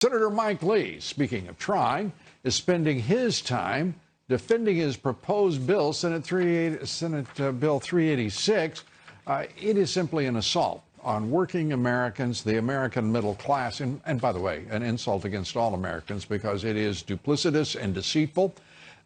Senator Mike Lee, speaking of trying, is spending his time defending his proposed bill, Senate Bill 386. It is simply an assault on working Americans, the American middle class, and by the way, an insult against all Americans because it is duplicitous and deceitful.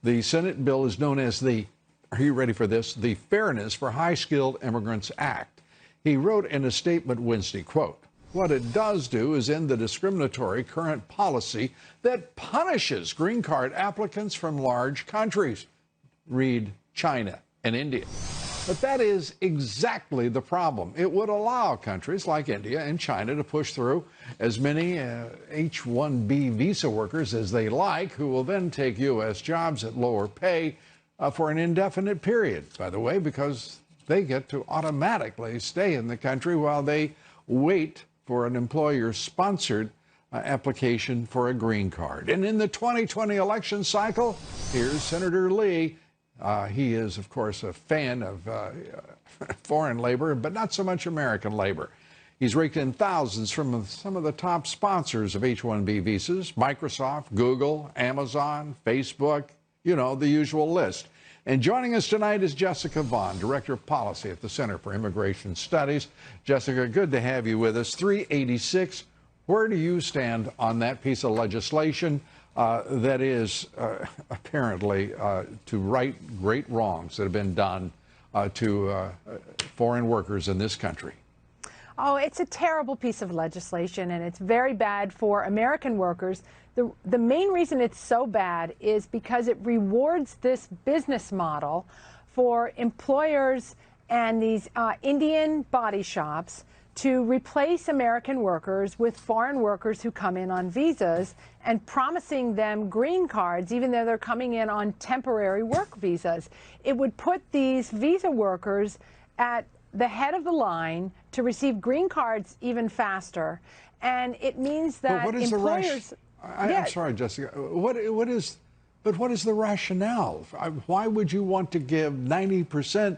The Senate bill is known as the, are you ready for this, the Fairness for High-Skilled Immigrants Act. He wrote in a statement Wednesday, quote, "What it does do is end the discriminatory current policy that punishes green card applicants from large countries. Read China and India." But that is exactly the problem. It would allow countries like India and China to push through as many H-1B visa workers as they like, who will then take U.S. jobs at lower pay for an indefinite period, by the way, because they get to automatically stay in the country while they wait for an employer-sponsored application for a green card. And in the 2020 election cycle, here's Senator Lee. He is, of course, a fan of foreign labor, but not so much American labor. He's raked in thousands from some of the top sponsors of H-1B visas: Microsoft, Google, Amazon, Facebook, you know, the usual list. And joining us tonight is Jessica Vaughn, Director of Policy at the Center for Immigration Studies. Jessica, good to have you with us. 386, where do you stand on that piece of legislation that is apparently to right great wrongs that have been done to foreign workers in this country? Oh, it's a terrible piece of legislation, and it's very bad for American workers. The main reason it's so bad is because it rewards this business model for employers and these Indian body shops to replace American workers with foreign workers who come in on visas and promising them green cards even though they're coming in on temporary work visas. It would put these visa workers at the head of the line to receive green cards even faster, and it means that employers... I'm sorry, Jessica. What is the rationale? Why would you want to give 90%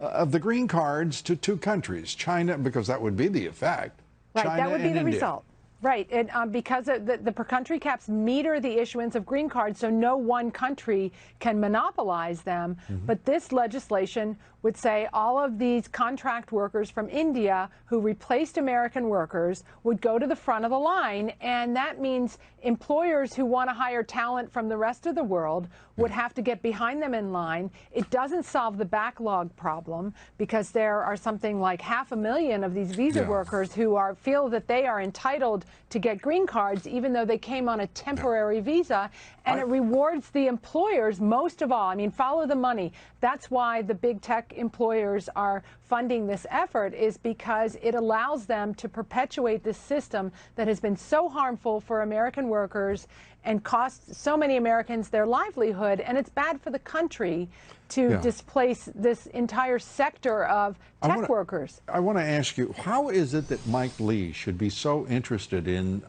of the green cards to two countries, China, because that would be the effect. Right, China that would be the India. result. Right, and because the per country caps meter the issuance of green cards, so no one country can monopolize them. But this legislation would say all of these contract workers from India who replaced American workers would go to the front of the line, and that means employers who want to hire talent from the rest of the world would have to get behind them in line. It doesn't solve the backlog problem because there are something like 500,000 of these visa workers who feel that they are entitled to get green cards even though they came on a temporary visa, and it rewards the employers most of all. I mean, follow the money. That's why the big tech employers are funding this effort, is because it allows them to perpetuate this system that has been so harmful for American workers and cost so many Americans their livelihood, and it's bad for the country to displace this entire sector of tech workers. I want to ask you, how is it that Mike Lee should be so interested in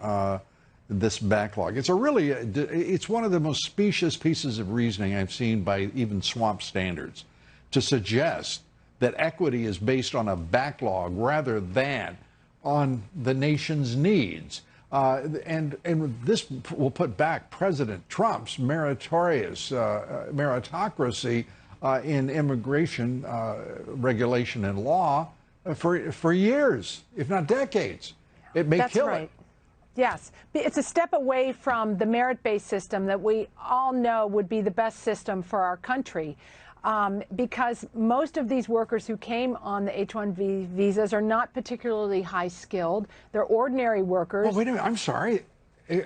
this backlog? It's it's one of the most specious pieces of reasoning I've seen by even swamp standards, to suggest that equity is based on a backlog rather than on the nation's needs. And this will put back President Trump's meritocracy in immigration regulation and law for years, if not decades. It may kill it. Yes, it's a step away from the merit-based system that we all know would be the best system for our country. Because most of these workers who came on the H-1B visas are not particularly high-skilled. They're ordinary workers. Oh, wait a minute. I'm sorry.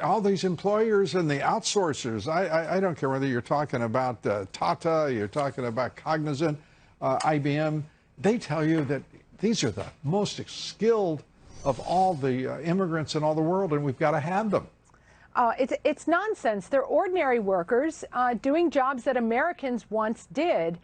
All these employers and the outsourcers, I don't care whether you're talking about Tata, you're talking about Cognizant, IBM, they tell you that these are the most skilled of all the immigrants in all the world, and we've got to have them. It's nonsense. They're ordinary workers doing jobs that Americans once did,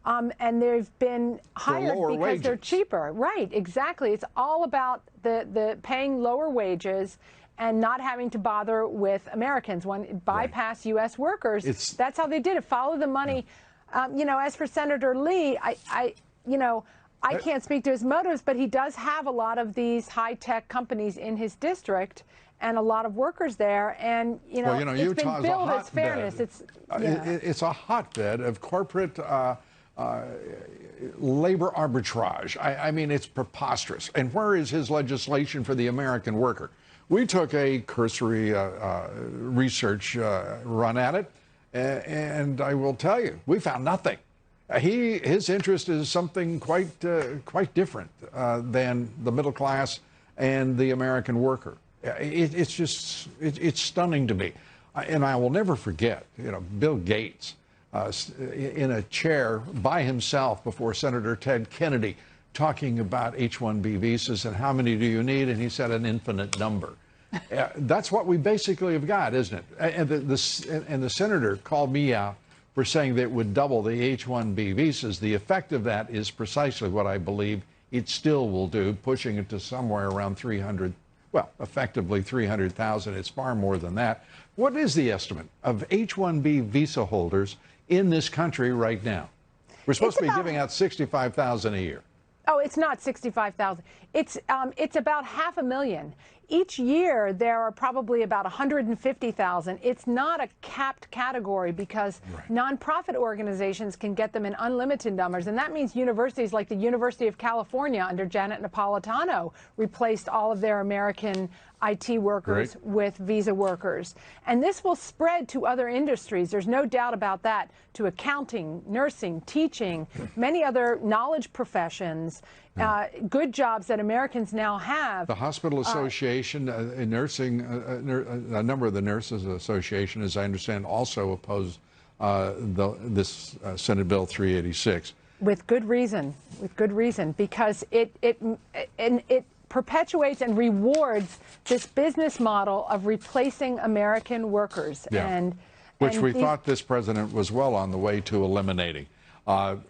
and they've been hired because they're cheaper. Right, exactly. It's all about the paying lower wages and not having to bother with Americans. Bypass U.S. workers. That's how they did it. Follow the money. You know, as for Senator Lee, I can't speak to his motives, but he does have a lot of these high-tech companies in his district, and a lot of workers there. And, you know, it's Utah's been billed as fairness. It's a hotbed of corporate labor arbitrage. I mean, it's preposterous. And where is his legislation for the American worker? We took a cursory research run at it, and I will tell you, we found nothing. His interest is something quite different than the middle class and the American worker. It's stunning to me. And I will never forget, Bill Gates in a chair by himself before Senator Ted Kennedy talking about H-1B visas and how many do you need? And he said an infinite number. That's what we basically have got, isn't it? And the senator called me out for saying that it would double the H-1B visas. The effect of that is precisely what I believe it still will do, pushing it to somewhere around 300, well, effectively 300,000. It's far more than that. What is the estimate of H-1B visa holders in this country right now? We're supposed to be giving out 65,000 a year. Oh, it's not 65,000. It's about 500,000. Each year, there are probably about 150,000. It's not a capped category because nonprofit organizations can get them in unlimited numbers. And that means universities like the University of California under Janet Napolitano replaced all of their American IT workers with visa workers. And this will spread to other industries. There's no doubt about that, to accounting, nursing, teaching, many other knowledge professions, good jobs that Americans now have. The Hospital Association, nursing, a number of the Nurses Association, as I understand, also oppose this Senate Bill 386. With good reason, because it perpetuates and rewards this business model of replacing American workers. Yeah. Which we thought this president was well on the way to eliminating. And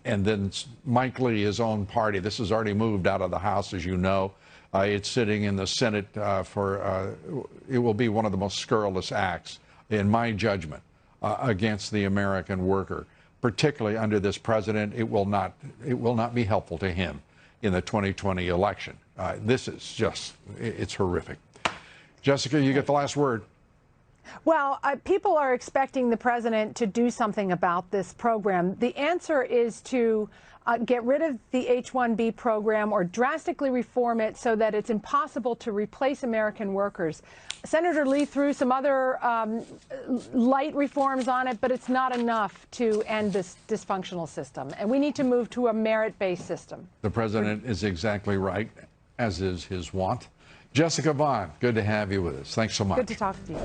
then Mike Lee, his own party, this has already moved out of the House, as you know. It's sitting in the Senate it will be one of the most scurrilous acts, in my judgment, against the American worker. Particularly under this president, it will not be helpful to him in the 2020 election. This is just, it's horrific. Jessica, you get the last word. Well, people are expecting the president to do something about this program. The answer is to get rid of the H-1B program or drastically reform it so that it's impossible to replace American workers. Senator Lee threw some other light reforms on it, but it's not enough to end this dysfunctional system. And we need to move to a merit-based system. The president is exactly right, as is his wont. Jessica Vaughn, good to have you with us. Thanks so much. Good to talk to you.